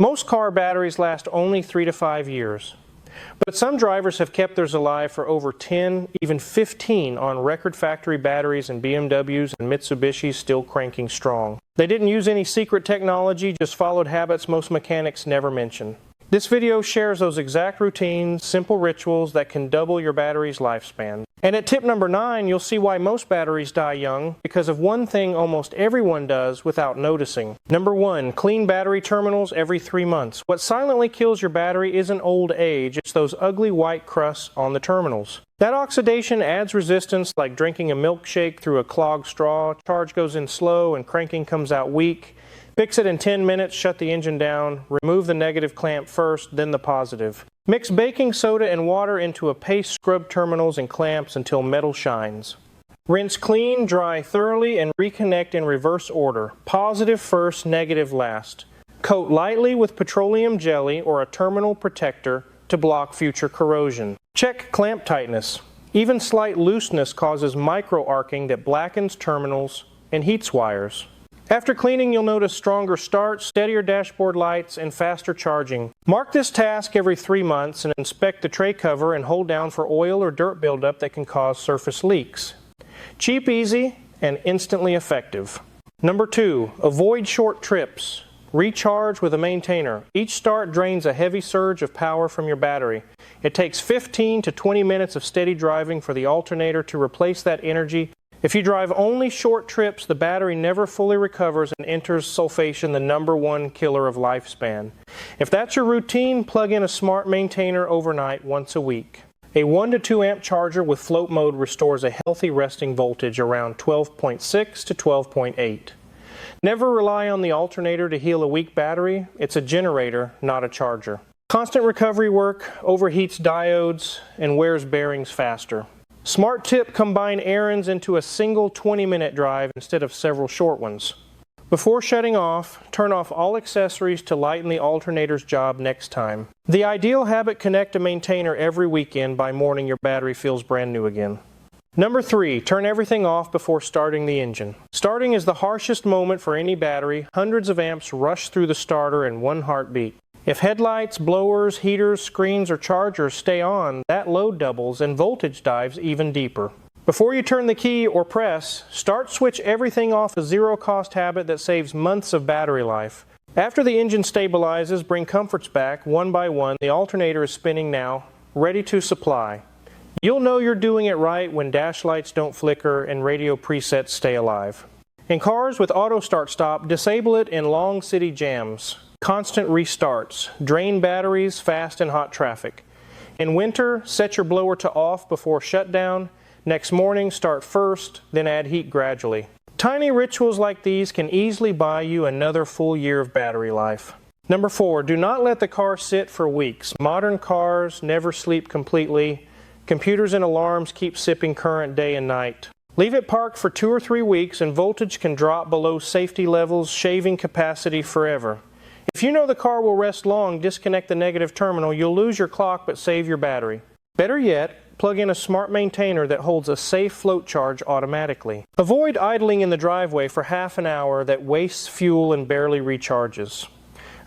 Most car batteries last only 3 to 5 years. But some drivers have kept theirs alive for over 10, even 15 on record factory batteries in BMWs and Mitsubishis still cranking strong. They didn't use any secret technology, just followed habits most mechanics never mention. This video shares those exact routines, simple rituals that can double your battery's lifespan. And at tip number 9, you'll see why most batteries die young, because of one thing almost everyone does without noticing. Number 1, clean battery terminals every 3 months. What silently kills your battery isn't old age, it's those ugly white crusts on the terminals. That oxidation adds resistance like drinking a milkshake through a clogged straw, charge goes in slow and cranking comes out weak. Fix it in 10 minutes, shut the engine down, remove the negative clamp first, then the positive. Mix baking soda and water into a paste, scrub terminals and clamps until metal shines. Rinse clean, dry thoroughly, and reconnect in reverse order. Positive first, negative last. Coat lightly with petroleum jelly or a terminal protector to block future corrosion. Check clamp tightness. Even slight looseness causes micro-arcing that blackens terminals and heats wires. After cleaning, you'll notice stronger start, steadier dashboard lights, and faster charging. Mark this task every 3 months and inspect the tray cover and hold down for oil or dirt buildup that can cause surface leaks. Cheap, easy, and instantly effective. Number 2, avoid short trips. Recharge with a maintainer. Each start drains a heavy surge of power from your battery. It takes 15 to 20 minutes of steady driving for the alternator to replace that energy. If you drive only short trips, the battery never fully recovers and enters sulfation, the number 1 killer of lifespan. If that's your routine, plug in a smart maintainer overnight once a week. A 1 to 2 amp charger with float mode restores a healthy resting voltage around 12.6 to 12.8. Never rely on the alternator to heal a weak battery. It's a generator, not a charger. Constant recovery work overheats diodes and wears bearings faster. Smart tip, combine errands into a single 20-minute drive instead of several short ones. Before shutting off, turn off all accessories to lighten the alternator's job next time. The ideal habit, connect a maintainer every weekend. By morning your battery feels brand new again. Number 3, turn everything off before starting the engine. Starting is the harshest moment for any battery. Hundreds of amps rush through the starter in one heartbeat. If headlights, blowers, heaters, screens, or chargers stay on, that load doubles and voltage dives even deeper. Before you turn the key or press, start switch everything off, a zero-cost habit that saves months of battery life. After the engine stabilizes, bring comforts back one by one. The alternator is spinning now, ready to supply. You'll know you're doing it right when dash lights don't flicker and radio presets stay alive. In cars with auto start-stop, disable it in long city jams. Constant restarts. Drain batteries fast in hot traffic. In winter, set your blower to off before shutdown. Next morning, start first, then add heat gradually. Tiny rituals like these can easily buy you another full year of battery life. Number 4, do not let the car sit for weeks. Modern cars never sleep completely. Computers and alarms keep sipping current day and night. Leave it parked for 2 or 3 weeks and voltage can drop below safety levels, shaving capacity forever. If you know the car will rest long, disconnect the negative terminal. You'll lose your clock but save your battery. Better yet, plug in a smart maintainer that holds a safe float charge automatically. Avoid idling in the driveway for half an hour that wastes fuel and barely recharges.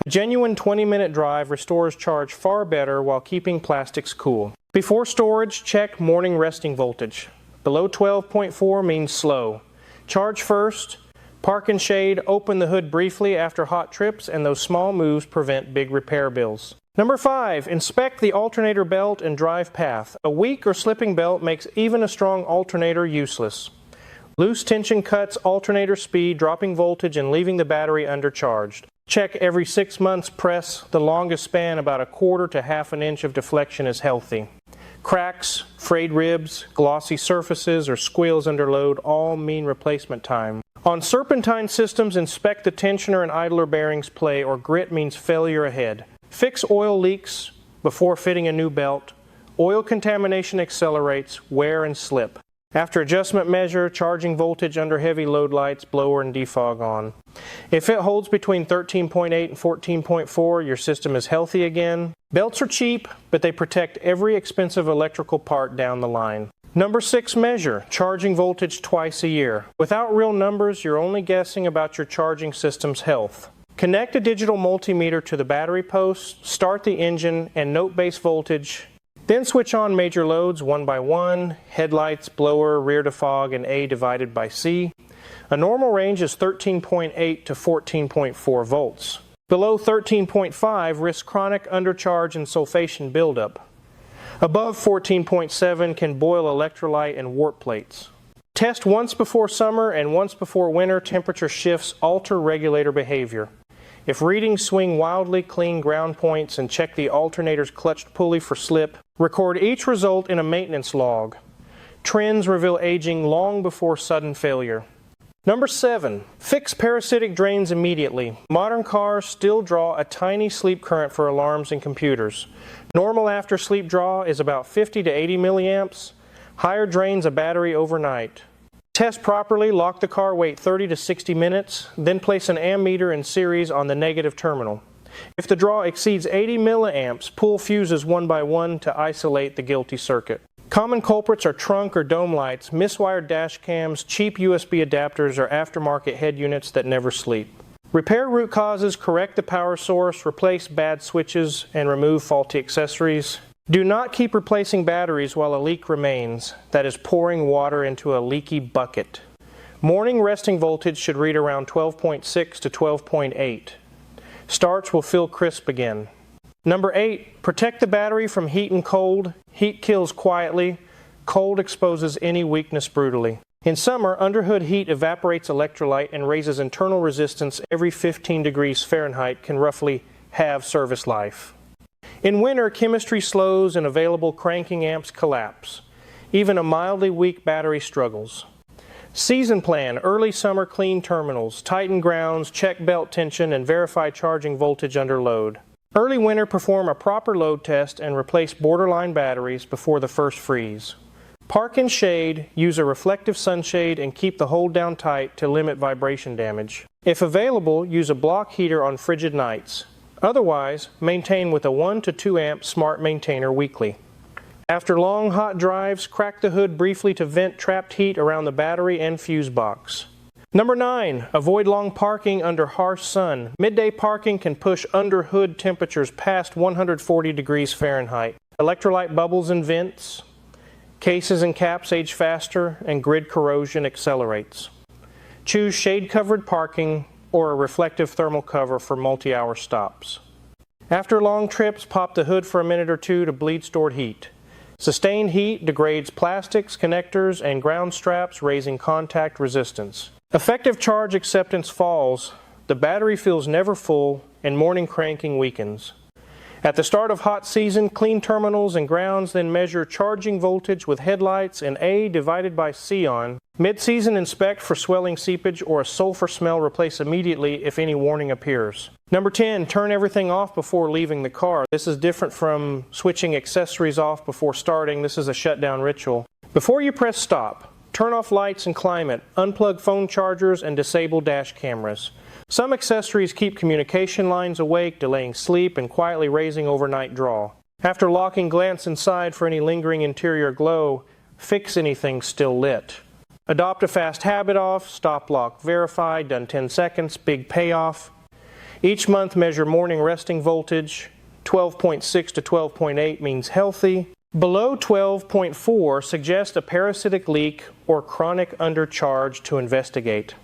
A genuine 20-minute drive restores charge far better while keeping plastics cool. Before storage, check morning resting voltage. Below 12.4 means slow. Charge first. Park in shade, open the hood briefly after hot trips, and those small moves prevent big repair bills. Number 5, inspect the alternator belt and drive path. A weak or slipping belt makes even a strong alternator useless. Loose tension cuts alternator speed, dropping voltage and leaving the battery undercharged. Check every 6 months, press. The longest span, about 1/4 to 1/2 inch of deflection, is healthy. Cracks, frayed ribs, glossy surfaces, or squeals under load all mean replacement time. On serpentine systems, inspect the tensioner and idler bearings play, or grit means failure ahead. Fix oil leaks before fitting a new belt. Oil contamination accelerates, wear and slip. After adjustment measure, charging voltage under heavy load lights, blower and defog on. If it holds between 13.8 and 14.4, your system is healthy again. Belts are cheap, but they protect every expensive electrical part down the line. Number 6, measure. Charging voltage twice a year. Without real numbers, you're only guessing about your charging system's health. Connect a digital multimeter to the battery post, start the engine, and note base voltage. Then switch on major loads one by one, headlights, blower, rear defog, and A divided by C. A normal range is 13.8 to 14.4 volts. Below 13.5 risk chronic undercharge and sulfation buildup. Above 14.7 can boil electrolyte and warp plates. Test once before summer and once before winter temperature shifts alter regulator behavior. If readings swing wildly, clean ground points and check the alternator's clutched pulley for slip. Record each result in a maintenance log. Trends reveal aging long before sudden failure. Number 7. Fix parasitic drains immediately. Modern cars still draw a tiny sleep current for alarms and computers. Normal after sleep draw is about 50 to 80 milliamps. Higher drains a battery overnight. Test properly, lock the car, wait 30 to 60 minutes, then place an ammeter in series on the negative terminal. If the draw exceeds 80 milliamps, pull fuses one by one to isolate the guilty circuit. Common culprits are trunk or dome lights, miswired dash cams, cheap USB adapters, or aftermarket head units that never sleep. Repair root causes, correct the power source, replace bad switches, and remove faulty accessories. Do not keep replacing batteries while a leak remains, that is pouring water into a leaky bucket. Morning resting voltage should read around 12.6 to 12.8. Starts will feel crisp again. Number 8, protect the battery from heat and cold. Heat kills quietly. Cold exposes any weakness brutally. In summer, underhood heat evaporates electrolyte and raises internal resistance every 15 degrees Fahrenheit can roughly halve service life. In winter, chemistry slows and available cranking amps collapse. Even a mildly weak battery struggles. Season plan, early summer clean terminals, tighten grounds, check belt tension, and verify charging voltage under load. Early winter, perform a proper load test and replace borderline batteries before the first freeze. Park in shade, use a reflective sunshade, and keep the hold down tight to limit vibration damage. If available, use a block heater on frigid nights. Otherwise, maintain with a 1 to 2 amp smart maintainer weekly. After long hot drives, crack the hood briefly to vent trapped heat around the battery and fuse box. Number 9, avoid long parking under harsh sun. Midday parking can push under hood temperatures past 140 degrees Fahrenheit. Electrolyte bubbles in vents, cases and caps age faster, and grid corrosion accelerates. Choose shade-covered parking or a reflective thermal cover for multi-hour stops. After long trips, pop the hood for a minute or two to bleed stored heat. Sustained heat degrades plastics, connectors, and ground straps, raising contact resistance. Effective charge acceptance falls, the battery feels never full, and morning cranking weakens. At the start of hot season, clean terminals and grounds, then measure charging voltage with headlights and A divided by C on. Mid-season, inspect for swelling seepage or a sulfur smell. Replace immediately if any warning appears. Number 10, turn everything off before leaving the car. This is different from switching accessories off before starting. This is a shutdown ritual. Before you press stop, turn off lights and climate, unplug phone chargers, and disable dash cameras. Some accessories keep communication lines awake, delaying sleep and quietly raising overnight draw. After locking, glance inside for any lingering interior glow. Fix anything still lit. Adopt a fast habit off, stop lock verified, done 10 seconds, big payoff. Each month measure morning resting voltage. 12.6 to 12.8 means healthy. Below 12.4 suggest a parasitic leak or chronic undercharge to investigate.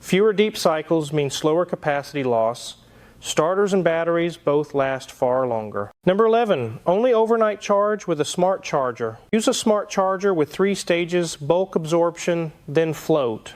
Fewer deep cycles mean slower capacity loss. Starters and batteries both last far longer. Number 11, only overnight charge with a smart charger. Use a smart charger with 3 stages, bulk absorption, then float.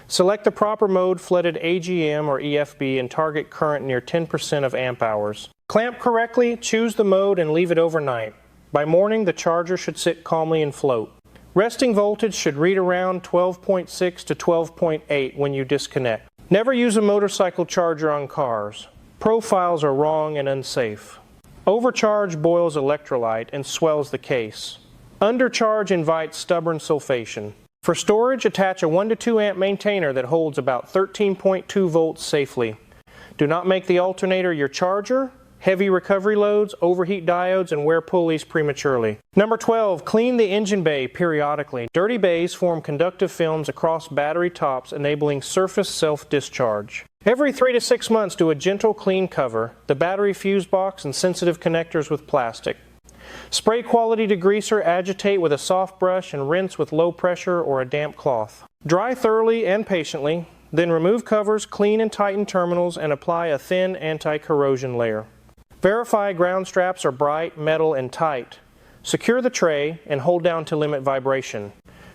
Select the proper mode, flooded AGM or EFB, and target current near 10% of amp hours. Clamp correctly, choose the mode, and leave it overnight. By morning, the charger should sit calmly and float. Resting voltage should read around 12.6 to 12.8 when you disconnect. Never use a motorcycle charger on cars. Profiles are wrong and unsafe. Overcharge boils electrolyte and swells the case. Undercharge invites stubborn sulfation. For storage, attach a 1 to 2 amp maintainer that holds about 13.2 volts safely. Do not make the alternator your charger. Heavy recovery loads, overheat diodes, and wear pulleys prematurely. Number 12, clean the engine bay periodically. Dirty bays form conductive films across battery tops, enabling surface self-discharge. Every 3 to 6 months, do a gentle clean cover the battery fuse box and sensitive connectors with plastic. Spray quality degreaser, agitate with a soft brush, and rinse with low pressure or a damp cloth. Dry thoroughly and patiently, then remove covers, clean and tighten terminals, and apply a thin anti-corrosion layer. Verify ground straps are bright, metal, and tight. Secure the tray and hold down to limit vibration.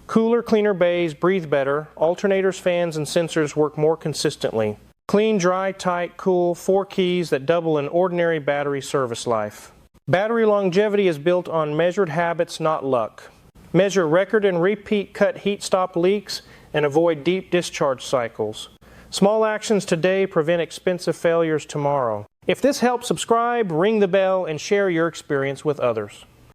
Cooler, cleaner bays breathe better. Alternators, fans, and sensors work more consistently. Clean, dry, tight, cool, 4 keys that double an ordinary battery service life. Battery longevity is built on measured habits, not luck. Measure record and repeat cut heat stop leaks and avoid deep discharge cycles. Small actions today prevent expensive failures tomorrow. If this helps, subscribe, ring the bell, and share your experience with others.